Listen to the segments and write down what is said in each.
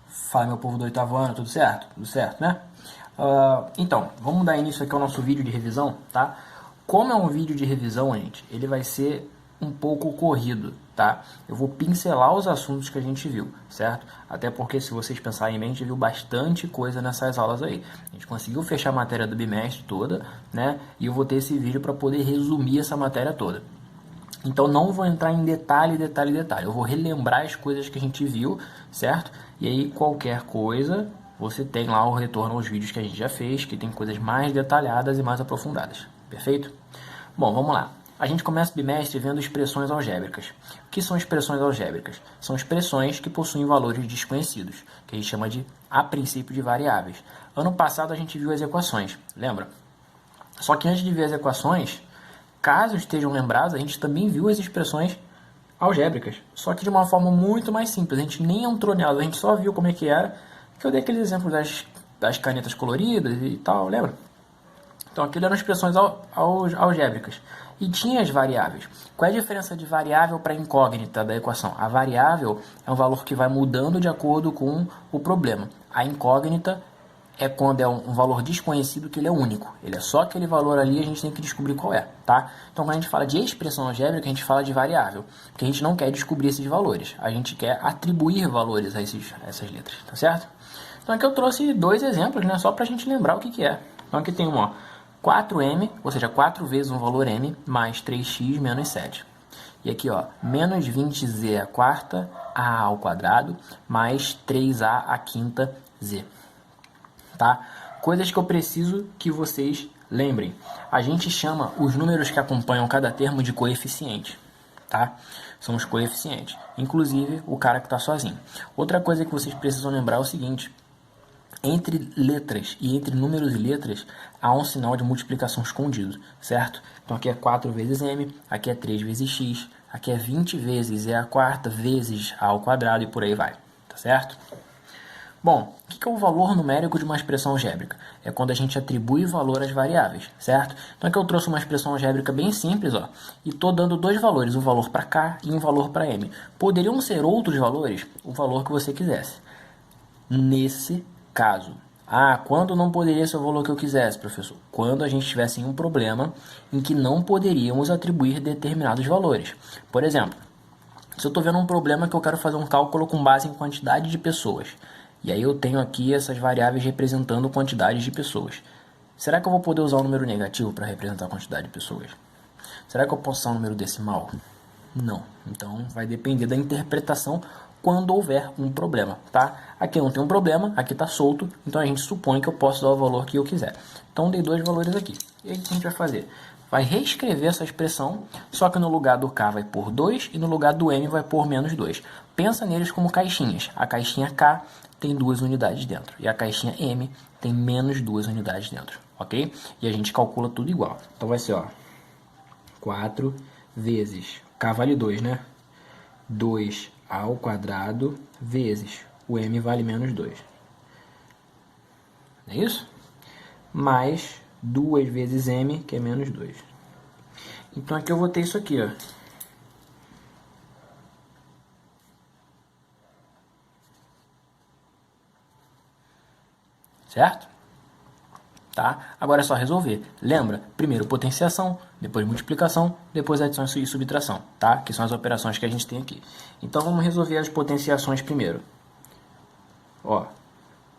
Fala, meu povo do oitavo ano, tudo certo? Tudo certo, né? Então, vamos dar início aqui ao nosso vídeo de revisão, tá? Como é um vídeo de revisão, gente, ele vai ser um pouco corrido, tá? Eu vou pincelar os assuntos que a gente viu, certo? Até porque, se vocês pensarem bem, a gente viu bastante coisa nessas aulas aí. A gente conseguiu fechar a matéria do bimestre toda, né? E eu vou ter esse vídeo para poder resumir essa matéria toda. Então não vou entrar em detalhe. Eu vou relembrar as coisas que a gente viu, certo? E aí qualquer coisa, você tem lá o retorno aos vídeos que a gente já fez, que tem coisas mais detalhadas e mais aprofundadas. Perfeito? Bom, vamos lá. A gente começa o bimestre vendo expressões algébricas. O que são expressões algébricas? São expressões que possuem valores desconhecidos, que a gente chama de a princípio de variáveis. Ano passado a gente viu as equações, lembra? Só que antes de ver as equações, caso estejam lembrados, a gente também viu as expressões algébricas, só que de uma forma muito mais simples. A gente nem entrou nelas, a gente só viu como é que era, que eu dei aqueles exemplos das canetas coloridas e tal, lembra? Então aquilo eram expressões algébricas. E tinha as variáveis. Qual é a diferença de variável para incógnita da equação? A variável é um valor que vai mudando de acordo com o problema. A incógnita é quando é um valor desconhecido, que ele é único. Ele é só aquele valor ali, a gente tem que descobrir qual é, tá? Então, quando a gente fala de expressão algébrica, a gente fala de variável, porque a gente não quer descobrir esses valores, a gente quer atribuir valores a essas letras, tá certo? Então, aqui eu trouxe dois exemplos, né, só pra gente lembrar o que é. Então, aqui tem 4m, ou seja, 4 vezes um valor m, mais 3x menos 7. E aqui, menos 20z à quarta, a ao quadrado, mais 3a à quinta, z. Tá? Coisas que eu preciso que vocês lembrem. A gente chama os números que acompanham cada termo de coeficiente, tá? São os coeficientes, inclusive o cara que está sozinho. Outra coisa que vocês precisam lembrar é o seguinte: entre letras e entre números e letras há um sinal de multiplicação escondido, certo? Então aqui é 4 vezes m, aqui é 3 vezes x, aqui é 20 vezes e a quarta vezes a ao quadrado e por aí vai, tá certo? Bom, o que é o valor numérico de uma expressão algébrica? É quando a gente atribui valor às variáveis, certo? Então aqui eu trouxe uma expressão algébrica bem simples, e estou dando dois valores, um valor para k e um valor para m. Poderiam ser outros valores, o valor que você quisesse. Nesse caso, quando não poderia ser o valor que eu quisesse, professor? Quando a gente tivesse um problema em que não poderíamos atribuir determinados valores. Por exemplo, se eu estou vendo um problema que eu quero fazer um cálculo com base em quantidade de pessoas, e aí eu tenho aqui essas variáveis representando quantidades de pessoas. Será que eu vou poder usar o número negativo para representar a quantidade de pessoas? Será que eu posso usar o número decimal? Não. Então vai depender da interpretação quando houver um problema, tá? Aqui não tem um problema, aqui está solto, então a gente supõe que eu posso dar o valor que eu quiser. Então dei dois valores aqui. E aí o que a gente vai fazer? Vai reescrever essa expressão, só que no lugar do k vai pôr 2 e no lugar do m vai pôr menos 2. Pensa neles como caixinhas. A caixinha k tem 2 unidades dentro e a caixinha m tem menos 2 unidades dentro, ok? E a gente calcula tudo igual. Então vai ser 4 vezes, k vale 2, né? 2 ao quadrado vezes o m vale menos 2. Não é isso? Mais 2 vezes m, que é menos 2. Então aqui eu vou ter isso aqui, certo? Tá? Agora é só resolver. Lembra? Primeiro potenciação, depois multiplicação, depois adição e subtração, tá? Que são as operações que a gente tem aqui. Então vamos resolver as potenciações primeiro.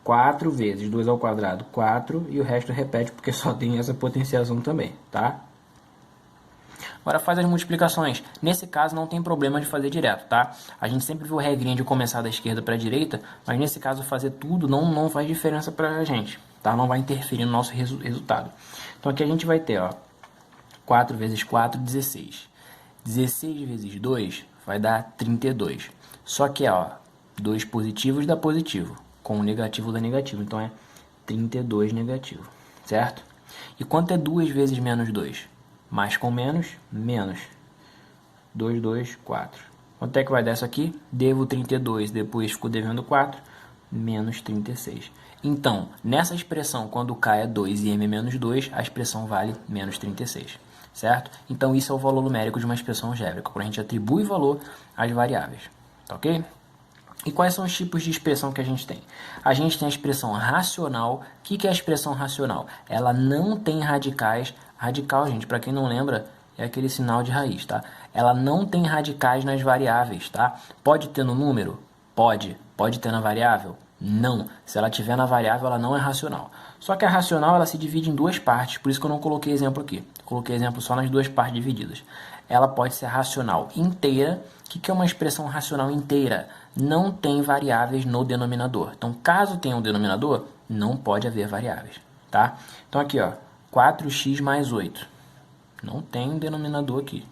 4 vezes 2 ao quadrado, 4, e o resto repete porque só tem essa potenciação também, tá? Agora faz as multiplicações. Nesse caso não tem problema de fazer direto, tá? A gente sempre viu a regrinha de começar da esquerda para a direita, mas nesse caso fazer tudo não faz diferença para a gente, tá? Não vai interferir no nosso resultado. Então aqui a gente vai ter, 4 vezes 4, 16. 16 vezes 2 vai dar 32. Só que 2 positivos dá positivo, com o negativo dá negativo, então é 32 negativo, certo? E quanto é 2 vezes menos 2? Mais com menos, menos. 2, 2, 4. Quanto é que vai dar isso aqui? Devo 32, depois fico devendo 4, menos 36. Então, nessa expressão, quando k é 2 e m é menos 2, a expressão vale menos 36, certo? Então, isso é o valor numérico de uma expressão algébrica, quando a gente atribui valor às variáveis, tá ok? E quais são os tipos de expressão que a gente tem? A gente tem a expressão racional. O que é a expressão racional? Ela não tem radicais. Radical, gente, para quem não lembra, é aquele sinal de raiz, tá? Ela não tem radicais nas variáveis, tá? Pode ter no número? Pode. Pode ter na variável? Não. Se ela tiver na variável, ela não é racional. Só que a racional, ela se divide em duas partes, por isso que eu não coloquei exemplo aqui. Coloquei exemplo só nas duas partes divididas. Ela pode ser racional inteira. O que é uma expressão racional inteira? Não tem variáveis no denominador. Então, caso tenha um denominador, não pode haver variáveis, tá? Então, aqui, ó, 4x mais 8. Não tem um denominador aqui.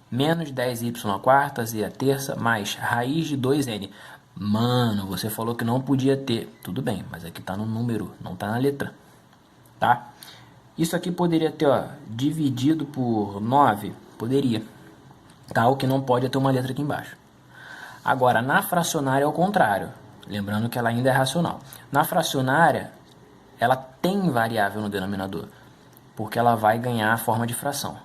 Menos 10y a quarta, z a terça, mais raiz de 2n. Mano, você falou que não podia ter. Tudo bem, mas aqui está no número, não está na letra, tá? Isso aqui poderia ter, ó, dividido por 9? Poderia. Tá? O que não pode é ter uma letra aqui embaixo. Agora, na fracionária é o contrário. Lembrando que ela ainda é racional. Na fracionária, ela tem variável no denominador, porque ela vai ganhar a forma de fração.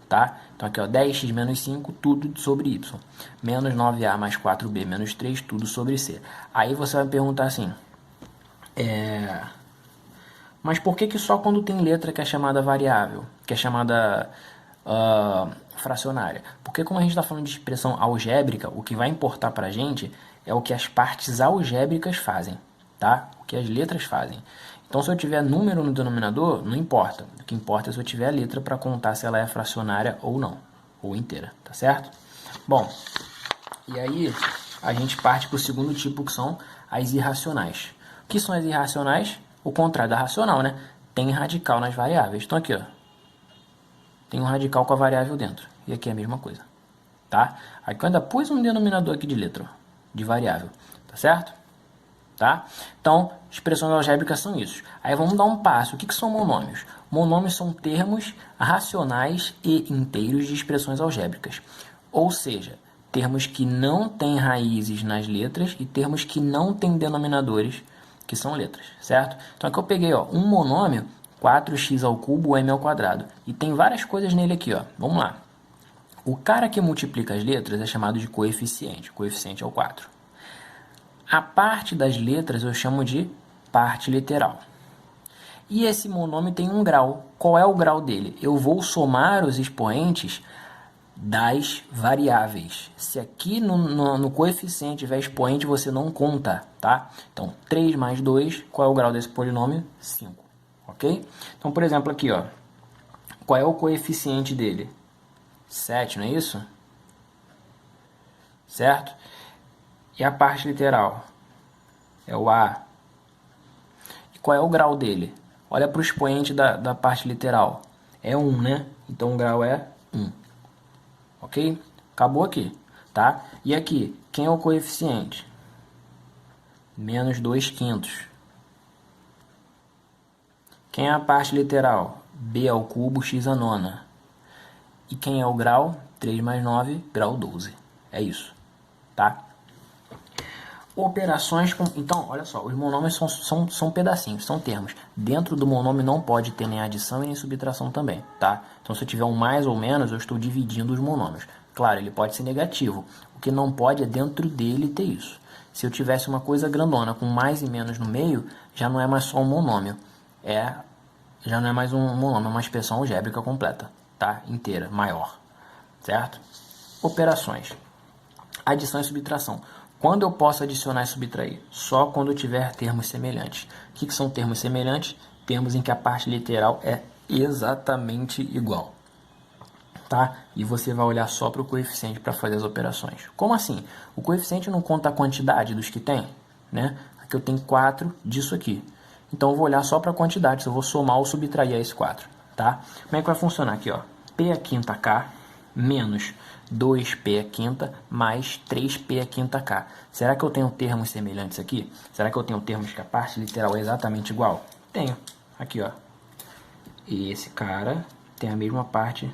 Tá? Então aqui, ó, 10x menos 5, tudo sobre y. Menos 9a mais 4b menos 3, tudo sobre c. Aí você vai me perguntar assim, mas por que só quando tem letra que é chamada variável, que é chamada fracionária? Porque como a gente está falando de expressão algébrica, o que vai importar para a gente é o que as partes algébricas fazem, tá? O que as letras fazem. Então, se eu tiver número no denominador, não importa. O que importa é se eu tiver a letra para contar se ela é fracionária ou não, ou inteira, tá certo? Bom, e aí a gente parte para o segundo tipo, que são as irracionais. O que são as irracionais? O contrário da racional, né? Tem radical nas variáveis. Então, aqui, ó, tem um radical com a variável dentro. E aqui é a mesma coisa, tá? Aqui eu ainda pus um denominador aqui de letra, de variável, tá certo? Tá? Então, expressões algébricas são isso. Aí vamos dar um passo. O que são monômios? Monômios são termos racionais e inteiros de expressões algébricas. Ou seja, termos que não têm raízes nas letras e termos que não têm denominadores, que são letras, certo? Então aqui eu peguei, ó, um monômio, 4x ao cubo, m ao quadrado. E tem várias coisas nele aqui, ó. Vamos lá. O cara que multiplica as letras é chamado de coeficiente. O coeficiente é o 4. A parte das letras eu chamo de parte literal. E esse monômio tem um grau. Qual é o grau dele? Eu vou somar os expoentes das variáveis. Se aqui no coeficiente tiver expoente, você não conta, tá? Então, 3 mais 2, qual é o grau desse polinômio? 5, ok? Então, por exemplo, aqui, ó, qual é o coeficiente dele? 7, não é isso? Certo? E a parte literal? É o A. E qual é o grau dele? Olha para o expoente da parte literal. É 1, né? Então o grau é 1. Ok? Acabou aqui, tá? E aqui, quem é o coeficiente? Menos 2/5. Quem é a parte literal? B ao cubo, x à nona. E quem é o grau? 3 mais 9, grau 12. É isso, tá? Operações com... Então, olha só, os monômios são pedacinhos, são termos. Dentro do monômio não pode ter nem adição e nem subtração também, tá? Então, se eu tiver um mais ou menos, eu estou dividindo os monômios. Claro, ele pode ser negativo. O que não pode é dentro dele ter isso. Se eu tivesse uma coisa grandona com mais e menos no meio, já não é mais só um monômio. Já não é mais um monômio, é uma expressão algébrica completa, tá? Inteira, maior, certo? Operações. Adição e subtração. Quando eu posso adicionar e subtrair? Só quando eu tiver termos semelhantes. O que são termos semelhantes? Termos em que a parte literal é exatamente igual. Tá? E você vai olhar só para o coeficiente para fazer as operações. Como assim? O coeficiente não conta a quantidade dos que tem, né? Aqui eu tenho 4 disso aqui. Então eu vou olhar só para a quantidade, se eu vou somar ou subtrair esse 4. Tá? Como é que vai funcionar aqui? Ó? P a quinta K menos 2p a quinta mais 3p a quinta k. Será que eu tenho termos semelhantes aqui? Será que eu tenho termos que a parte literal é exatamente igual? Tenho. Aqui, ó. E esse cara tem a mesma parte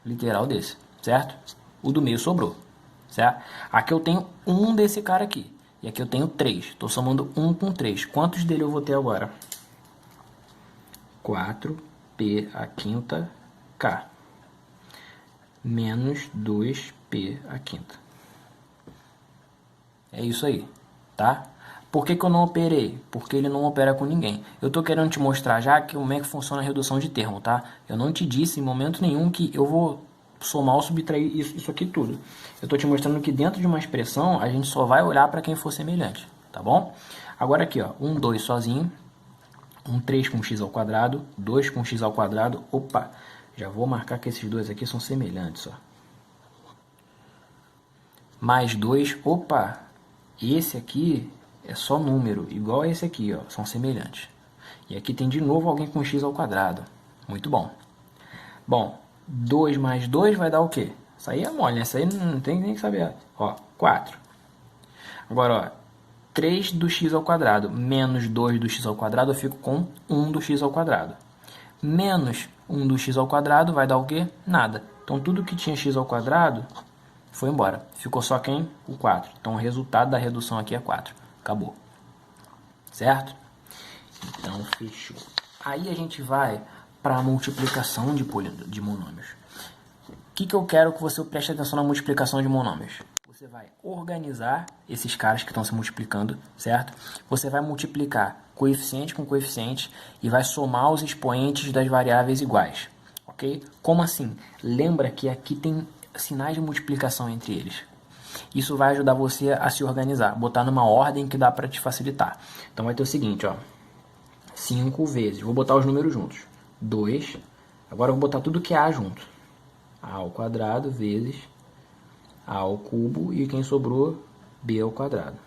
literal desse, certo? O do meio sobrou, certo? Aqui eu tenho um desse cara aqui. E aqui eu tenho 3. Estou somando 1 com 3. Quantos dele eu vou ter agora? 4p a quinta k. Menos 2p a quinta. É isso aí, tá? Por que que eu não operei? Porque ele não opera com ninguém. Eu tô querendo te mostrar já que como é que funciona a redução de termo, tá? Eu não te disse em momento nenhum que eu vou somar ou subtrair isso aqui tudo. Eu tô te mostrando que dentro de uma expressão a gente só vai olhar para quem for semelhante, tá bom? Agora aqui, ó, 1, 2 sozinho, 1, 3 com x ao quadrado, 2 com x ao quadrado, opa, já vou marcar que esses dois aqui são semelhantes, ó. Mais 2, opa, esse aqui é só número, igual a esse aqui, ó, são semelhantes. E aqui tem de novo alguém com x ao quadrado, muito bom. Bom, 2 mais 2 vai dar o quê? Isso aí é mole, né? Isso aí não tem nem que saber. Ó, 4. Agora, ó, 3 do x ao quadrado menos 2 do x ao quadrado, eu fico com 1 do x ao quadrado. Menos 1 do x ao quadrado vai dar o quê? Nada. Então, tudo que tinha x ao quadrado foi embora. Ficou só quem? O 4. Então, o resultado da redução aqui é 4. Acabou. Certo? Então, fechou. Aí a gente vai para a multiplicação de monômios. O que eu quero que você preste atenção na multiplicação de monômios? Você vai organizar esses caras que estão se multiplicando, certo? Você vai multiplicar coeficiente com coeficiente e vai somar os expoentes das variáveis iguais, ok? Como assim? Lembra que aqui tem sinais de multiplicação entre eles. Isso vai ajudar você a se organizar, botar numa ordem que dá para te facilitar. Então vai ter o seguinte, ó, 5 vezes, vou botar os números juntos, 2, agora eu vou botar tudo que é A junto, A ao quadrado vezes A ao cubo e quem sobrou, B ao quadrado.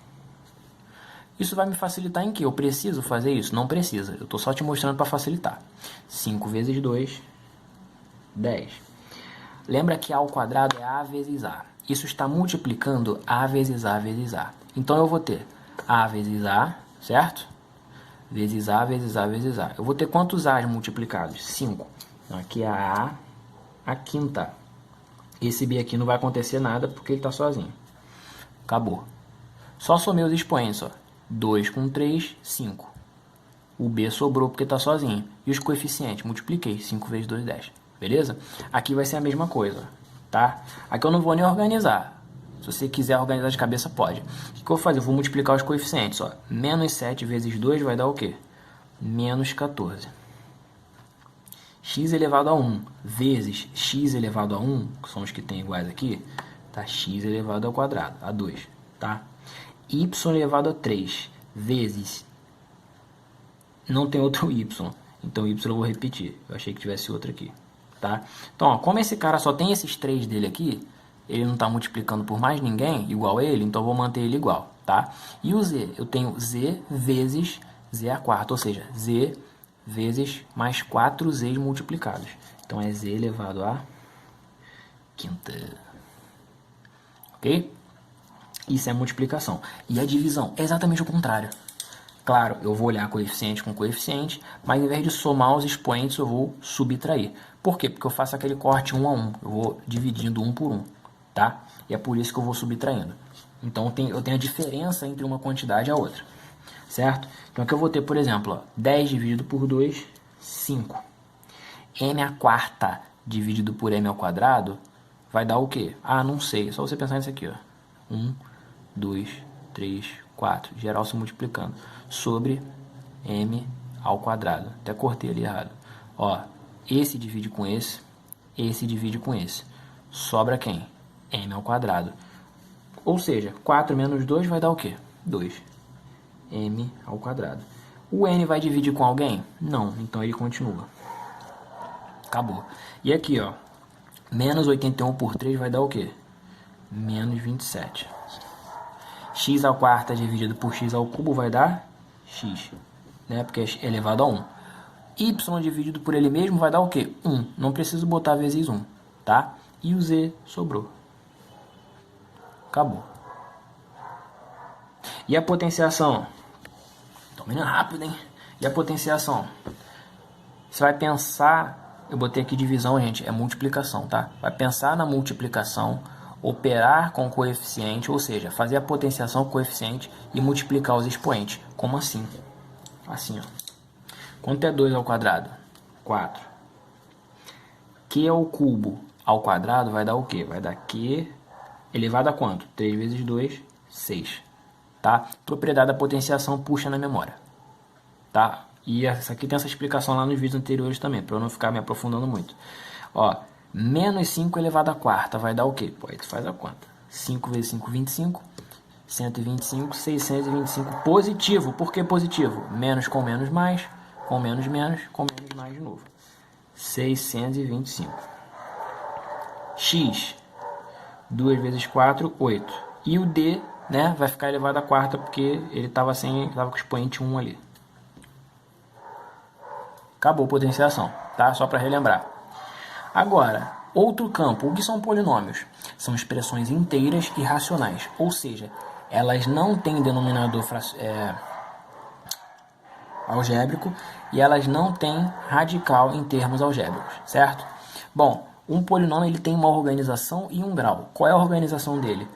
Isso vai me facilitar em que? Eu preciso fazer isso? Não precisa, eu estou só te mostrando para facilitar. 5 vezes 2, 10. Lembra que A ao quadrado é A vezes A. Isso está multiplicando A vezes A vezes A. Então eu vou ter A vezes A, certo? Vezes A vezes A vezes A. Eu vou ter quantos A's multiplicados? 5. Então aqui é a quinta. Esse B aqui não vai acontecer nada porque ele está sozinho. Acabou. Só somei os expoentes, ó. 2 com 3, 5. O B sobrou porque está sozinho. E os coeficientes? Multipliquei. 5 vezes 2, 10. Beleza? Aqui vai ser a mesma coisa, tá? Aqui eu não vou nem organizar. Se você quiser organizar de cabeça, pode. O que eu vou fazer? Eu vou multiplicar os coeficientes, ó. Menos 7 vezes 2 vai dar o quê? Menos 14. X elevado a 1 vezes x elevado a 1, que são os que tem iguais aqui, tá? X elevado ao quadrado, a 2, tá? Y elevado a 3 vezes... Não tem outro y, então y eu vou repetir. Eu achei que tivesse outro aqui, tá? Então, ó, como esse cara só tem esses 3 dele aqui, ele não está multiplicando por mais ninguém igual a ele, então eu vou manter ele igual, tá? E o z, eu tenho z vezes z a quarta, ou seja, z vezes mais 4 z's multiplicados. Então, é z elevado a quinta. Ok? Isso é multiplicação. E a divisão é exatamente o contrário. Claro, eu vou olhar coeficiente com coeficiente, mas em vez de somar os expoentes, eu vou subtrair. Por quê? Porque eu faço aquele corte 1 a 1. Eu vou dividindo 1 por 1, tá? E é por isso que eu vou subtraindo. Então, eu tenho a diferença entre uma quantidade e a outra, certo? Então, aqui eu vou ter, por exemplo, ó, 10 dividido por 2, 5. M a quarta dividido por m ao quadrado vai dar o quê? Ah, não sei. É só você pensar nisso aqui, ó. 1, 2, 3, 4. Geral se multiplicando. Sobre m ao quadrado. Até cortei ali errado. Ó, esse divide com esse divide com esse. Sobra quem? M ao quadrado. Ou seja, 4 menos 2 vai dar o quê? 2. M ao quadrado. O n vai dividir com alguém? Não, então ele continua. Acabou. E aqui, ó, menos 81 por 3 vai dar o quê? Menos 27. X à quarta dividido por x ao cubo vai dar x, né? Porque é elevado a 1. Y dividido por ele mesmo vai dar o quê? 1. Não preciso botar vezes 1, tá? E o z sobrou. Acabou. E a potenciação? Tô indo rápido, hein? E a potenciação? Você vai pensar... Eu botei aqui divisão, gente, é multiplicação, tá? Vai pensar na multiplicação, operar com coeficiente, ou seja, fazer a potenciação com coeficiente e multiplicar os expoentes. Como assim? Assim, ó. Quanto é 2 ao quadrado? 4. Q ao cubo ao quadrado vai dar o quê? Vai dar Q elevado a quanto? 3 vezes 2, 6. tá? Propriedade da potenciação puxa na memória, tá? E essa aqui tem essa explicação lá nos vídeos anteriores também, para eu não ficar me aprofundando muito. Ó, menos 5 elevado à quarta vai dar o quê? Pô, aí tu faz a conta. 5 vezes 5, 25. 125, 625 positivo. Por que positivo? Menos com menos mais, com menos menos, com menos mais de novo. 625. X, 2 vezes 4, 8. E o D, né, vai ficar elevado à quarta porque ele estava com o expoente 1 ali. Acabou a potenciação, tá? Só para relembrar. Agora, outro campo. O que são polinômios? São expressões inteiras e racionais, ou seja, elas não têm denominador algébrico e elas não têm radical em termos algébricos, certo? Bom, um polinômio ele tem uma organização e um grau. Qual é a organização dele?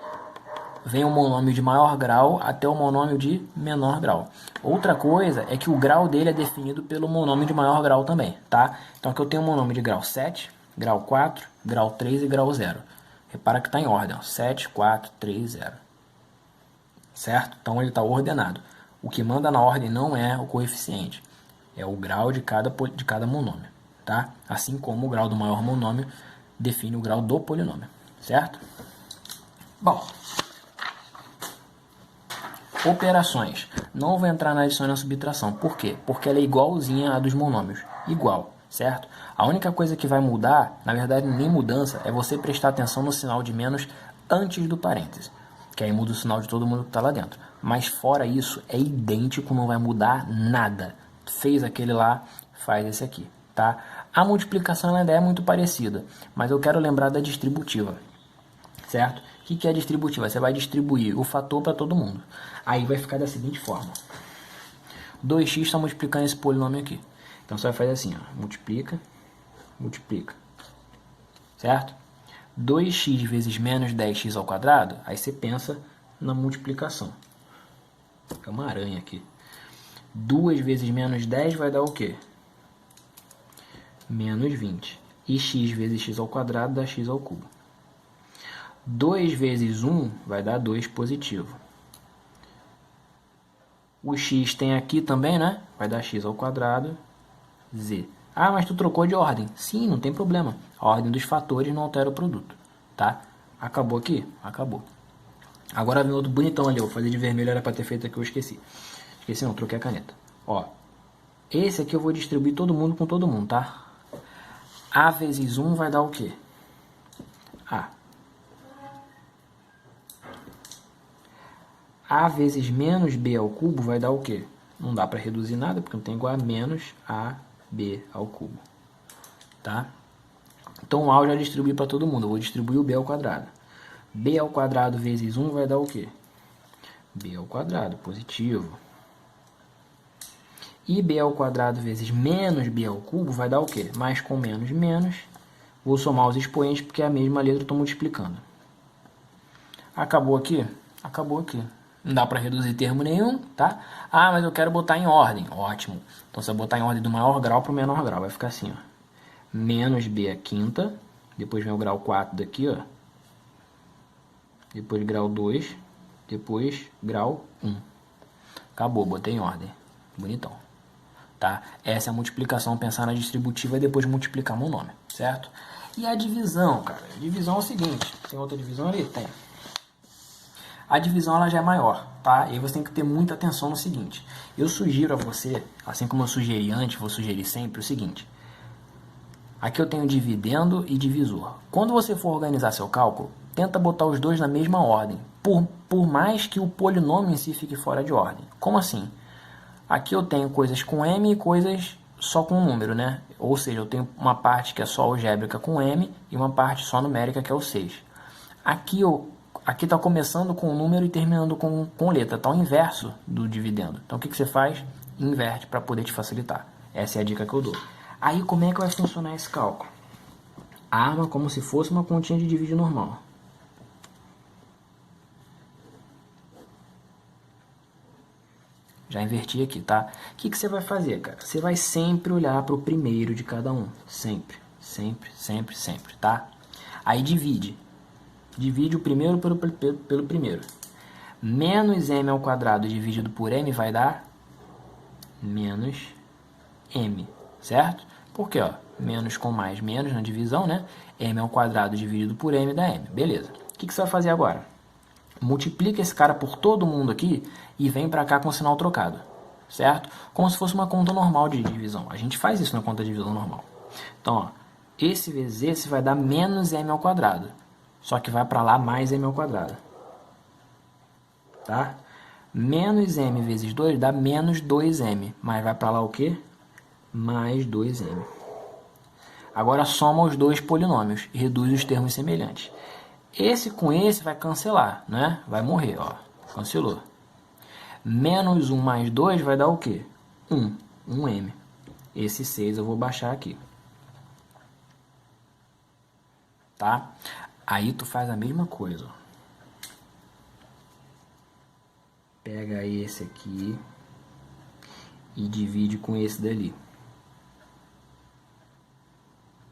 Vem o monômio de maior grau até o monômio de menor grau. Outra coisa é que o grau dele é definido pelo monômio de maior grau também, tá? Então aqui eu tenho um monômio de grau 7, grau 4, grau 3 e grau 0. Repara que está em ordem, ó, 7, 4, 3, 0. Certo? Então ele está ordenado. O que manda na ordem não é o coeficiente, é o grau de cada monômio, tá? Assim como o grau do maior monômio define o grau do polinômio, certo? Bom, operações. Não vou entrar na adição e na subtração. Por quê? Porque ela é igualzinha à dos monômios. Igual, certo? A única coisa que vai mudar, na verdade nem mudança, é você prestar atenção no sinal de menos antes do parênteses. Que aí muda o sinal de todo mundo que está lá dentro. Mas fora isso, é idêntico, não vai mudar nada. Fez aquele lá, faz esse aqui, tá? A multiplicação ainda é muito parecida, mas eu quero lembrar da distributiva, certo? O que é distributiva? Você vai distribuir o fator para todo mundo. Aí vai ficar da seguinte forma. 2x está multiplicando esse polinômio aqui. Então você vai fazer assim, ó, multiplica, multiplica, certo? 2x vezes menos 10x ao quadrado, aí você pensa na multiplicação. É uma aranha aqui. 2 vezes menos 10 vai dar o quê? Menos 20. E x vezes x ao quadrado dá x ao cubo. 2 vezes 1 vai dar 2 positivo. O x tem aqui também, né? Vai dar x ao quadrado, z. Ah, mas tu trocou de ordem. Sim, não tem problema. A ordem dos fatores não altera o produto, tá? Acabou aqui? Acabou. Agora vem outro bonitão ali. Eu vou fazer de vermelho, era para ter feito aqui, eu esqueci. Esqueci não, troquei a caneta. Ó, esse aqui eu vou distribuir todo mundo com todo mundo, tá? A vezes 1 vai dar o quê? A. A vezes menos b ao cubo vai dar o quê? Não dá para reduzir nada, porque não tem igual a menos ab ao cubo. Tá? Então o A eu já distribuí para todo mundo. Eu vou distribuir o b ao quadrado. B ao quadrado vezes 1 vai dar o quê? B ao quadrado, positivo. E b ao quadrado vezes menos b ao cubo vai dar o quê? Mais com menos, menos. Vou somar os expoentes porque é a mesma letra, eu estou multiplicando. Acabou aqui? Acabou aqui. Não dá para reduzir termo nenhum, tá? Ah, mas eu quero botar em ordem. Ótimo. Então você vai botar em ordem do maior grau para o menor grau. Vai ficar assim, ó. Menos b à quinta. Depois vem o grau 4 daqui, ó. Depois grau 2. Depois grau 1. Acabou, botei em ordem. Bonitão. Tá? Essa é a multiplicação, pensar na distributiva e depois multiplicar monômio, certo? E a divisão, cara? A divisão é o seguinte. Tem outra divisão ali? Tem. A divisão ela já é maior, tá? E aí você tem que ter muita atenção no seguinte. Eu sugiro a você, assim como eu sugeri antes, vou sugerir sempre o seguinte. Aqui eu tenho dividendo e divisor. Quando você for organizar seu cálculo, tenta botar os dois na mesma ordem, por mais que o polinômio em si fique fora de ordem. Como assim? Aqui eu tenho coisas com m e coisas só com número, né? Ou seja, eu tenho uma parte que é só algébrica com m e uma parte só numérica que é o 6. Aqui está começando com número e terminando com letra. Está o inverso do dividendo. Então o que você faz? Inverte para poder te facilitar. Essa é a dica que eu dou. Aí como é que vai funcionar esse cálculo? Arma como se fosse uma continha de dividir normal. Já inverti aqui, tá? O que você vai fazer, cara? Você vai sempre olhar para o primeiro de cada um. Sempre, sempre, sempre, sempre, tá? Aí divide. Divide o primeiro pelo primeiro. Menos m ao quadrado dividido por m vai dar menos m, certo? Porque, ó, menos com mais, menos na divisão, né? M ao quadrado dividido por m dá m. Beleza. O que você vai fazer agora? Multiplica esse cara por todo mundo aqui e vem para cá com o sinal trocado, certo? Como se fosse uma conta normal de divisão. A gente faz isso na conta de divisão normal. Então, ó, esse vezes esse vai dar menos m ao quadrado. Só que vai para lá mais m ao quadrado. Tá? Menos m vezes 2 dá menos 2m. Mas vai para lá o quê? Mais 2m. Agora soma os dois polinômios e reduz os termos semelhantes. Esse com esse vai cancelar, né? Vai morrer, ó. Cancelou. Menos 1 mais 2 vai dar o quê? 1. 1m. Esse 6 eu vou baixar aqui. Tá? Aí tu faz a mesma coisa, ó. Pega aí esse aqui e divide com esse dali.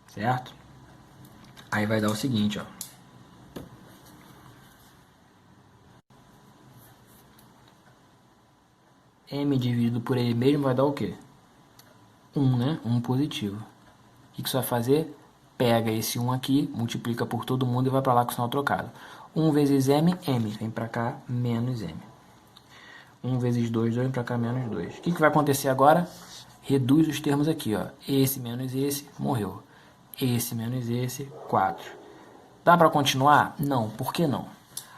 Certo? Aí vai dar o seguinte, ó. M dividido por ele mesmo vai dar o quê? 1, né? 1 positivo. O que você vai fazer? Pega esse 1 aqui, multiplica por todo mundo e vai para lá com o sinal trocado. 1 vezes m, m. Vem para cá, menos m. 1 vezes 2, 2 para cá, menos 2. O que vai acontecer agora? Reduz os termos aqui, ó. Esse menos esse, morreu. Esse menos esse, 4. Dá para continuar? Não. Por que não?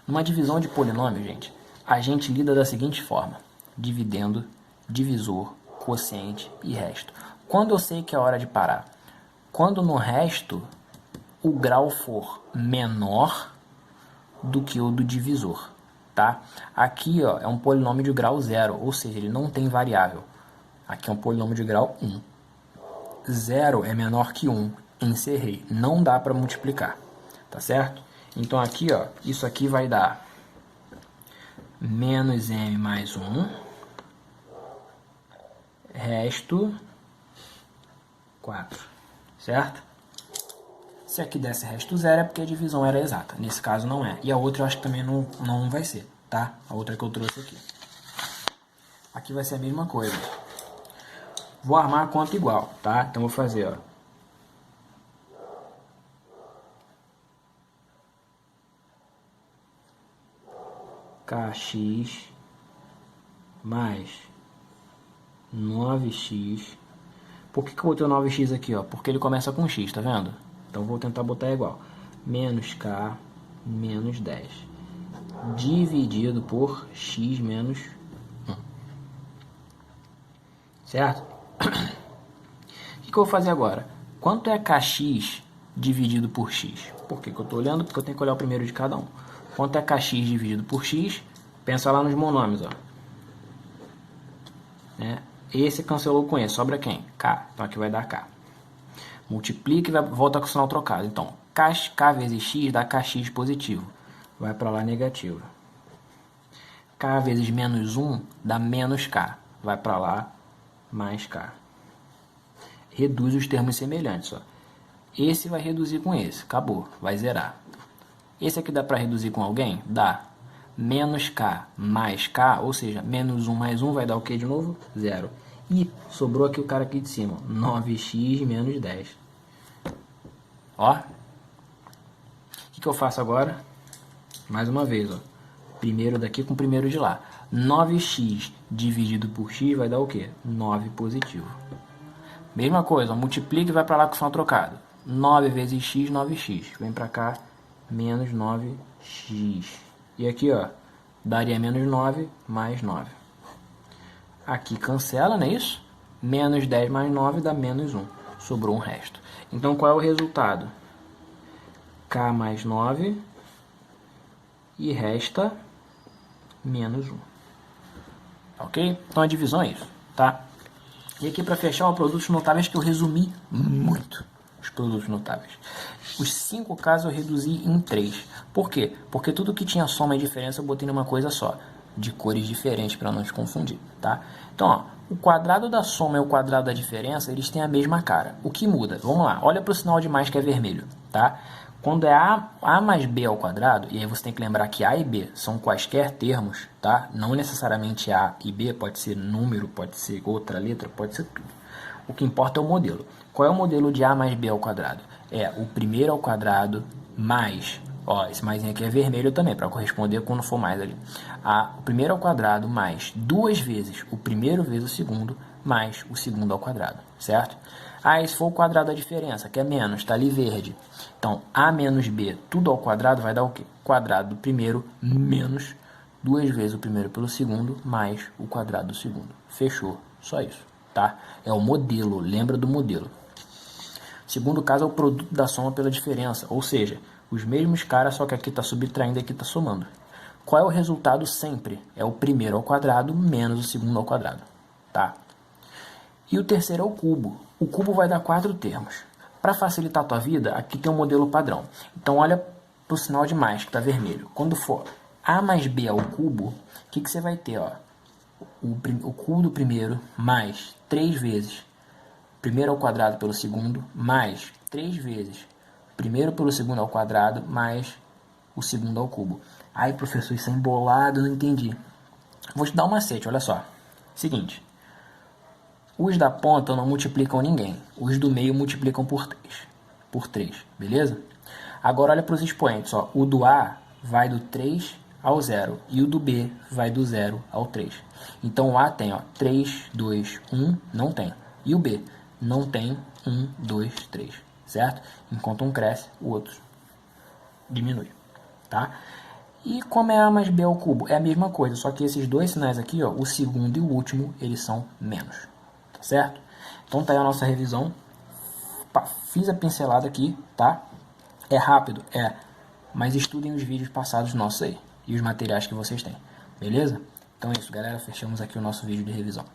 Numa divisão de polinômio, gente, a gente lida da seguinte forma. Dividendo, divisor, quociente e resto. Quando eu sei que é hora de parar? Quando no resto o grau for menor do que o do divisor, tá? Aqui, ó, é um polinômio de grau 0, ou seja, ele não tem variável. Aqui é um polinômio de grau 1. 0 é menor que 1. Encerrei. Não dá para multiplicar, tá certo? Então aqui, ó, isso aqui vai dar menos m mais 1, resto 4, certo? Se aqui desse resto 0 é porque a divisão era exata. Nesse caso não é. E a outra eu acho que também não vai ser, tá? A outra que eu trouxe aqui. Aqui vai ser a mesma coisa. Vou armar a conta igual, tá? Então vou fazer, ó. Kx mais 9x. Por que eu botei o 9x aqui, ó? Porque ele começa com x, tá vendo? Então vou tentar botar igual. Menos k menos 10. Dividido por x menos 1. Certo? O que eu vou fazer agora? Quanto é kx dividido por x? Por que eu estou olhando? Porque eu tenho que olhar o primeiro de cada um. Quanto é kx dividido por x? Pensa lá nos monômios, ó. Né? Esse cancelou com esse, sobra quem? K. Então aqui vai dar K. Multiplica e volta com o sinal trocado. Então, K vezes x dá Kx positivo. Vai para lá negativo. K vezes menos 1 dá menos K. Vai para lá mais K. Reduz os termos semelhantes. Ó. Esse vai reduzir com esse. Acabou. Vai zerar. Esse aqui dá para reduzir com alguém? Dá. Menos K mais K, ou seja, menos 1 mais 1 vai dar o que de novo? 0. E sobrou aqui o cara aqui de cima. 9x menos 10. Ó. O que eu faço agora? Mais uma vez, ó. Primeiro daqui com o primeiro de lá. 9x dividido por x vai dar o quê? 9 positivo. Mesma coisa, ó, multiplica e vai para lá com o sinal trocado. 9 vezes x, 9x. Vem para cá, menos 9x. E aqui, ó, daria menos 9 mais 9. Aqui cancela, não é isso? Menos 10 mais 9 dá menos 1. Sobrou um resto. Então, qual é o resultado? K mais 9 e resta menos 1. Ok? Então, a divisão é isso, tá? E aqui, para fechar, o produtos notáveis que eu resumi muito. Os produtos notáveis. Os 5 casos eu reduzi em 3. Por quê? Porque tudo que tinha soma e diferença eu botei numa coisa só. De cores diferentes para não te confundir, tá? Então, ó, o quadrado da soma e o quadrado da diferença, eles têm a mesma cara. O que muda? Vamos lá, olha para o sinal de mais que é vermelho, tá? Quando é a mais b ao quadrado, e aí você tem que lembrar que a e b são quaisquer termos, tá? Não necessariamente a e b, pode ser número, pode ser outra letra, pode ser tudo. O que importa é o modelo. Qual é o modelo de a mais b ao quadrado? É o primeiro ao quadrado mais, ó, esse mais aqui é vermelho também, para corresponder quando for mais ali. O primeiro ao quadrado mais duas vezes o primeiro vezes o segundo, mais o segundo ao quadrado, certo? E se for o quadrado da diferença, que é menos, está ali verde. Então, a menos b, tudo ao quadrado, vai dar o quê? Quadrado do primeiro menos duas vezes o primeiro pelo segundo, mais o quadrado do segundo. Fechou. Só isso, tá? É o modelo, lembra do modelo. Segundo caso é o produto da soma pela diferença, ou seja, os mesmos caras, só que aqui está subtraindo e aqui está somando. Qual é o resultado sempre? É o primeiro ao quadrado menos o segundo ao quadrado, tá? E o terceiro é o cubo. O cubo vai dar 4 termos. Para facilitar a tua vida, aqui tem um modelo padrão. Então olha para o sinal de mais, que está vermelho. Quando for a mais b ao cubo, o que você vai ter? Ó? O cubo do primeiro mais 3 vezes primeiro ao quadrado pelo segundo, mais 3 vezes primeiro pelo segundo ao quadrado, mais o segundo ao cubo. Ai, professor, isso é embolado, não entendi. Vou te dar um macete, olha só. Seguinte. Os da ponta não multiplicam ninguém. Os do meio multiplicam por 3. Beleza? Agora olha para os expoentes. Ó. O do A vai do 3 ao 0. E o do B vai do 0 ao 3. Então o A tem 3, 2, 1. Não tem. E o B não tem 1, 2, 3. Certo? Enquanto um cresce, o outro diminui. Tá? E como é A mais B ao cubo? É a mesma coisa. Só que esses dois sinais aqui, ó, o segundo e o último, eles são menos. Certo? Então tá aí a nossa revisão. Fiz a pincelada aqui, tá? É rápido? É. Mas estudem os vídeos passados nossos aí. E os materiais que vocês têm. Beleza? Então é isso, galera. Fechamos aqui o nosso vídeo de revisão.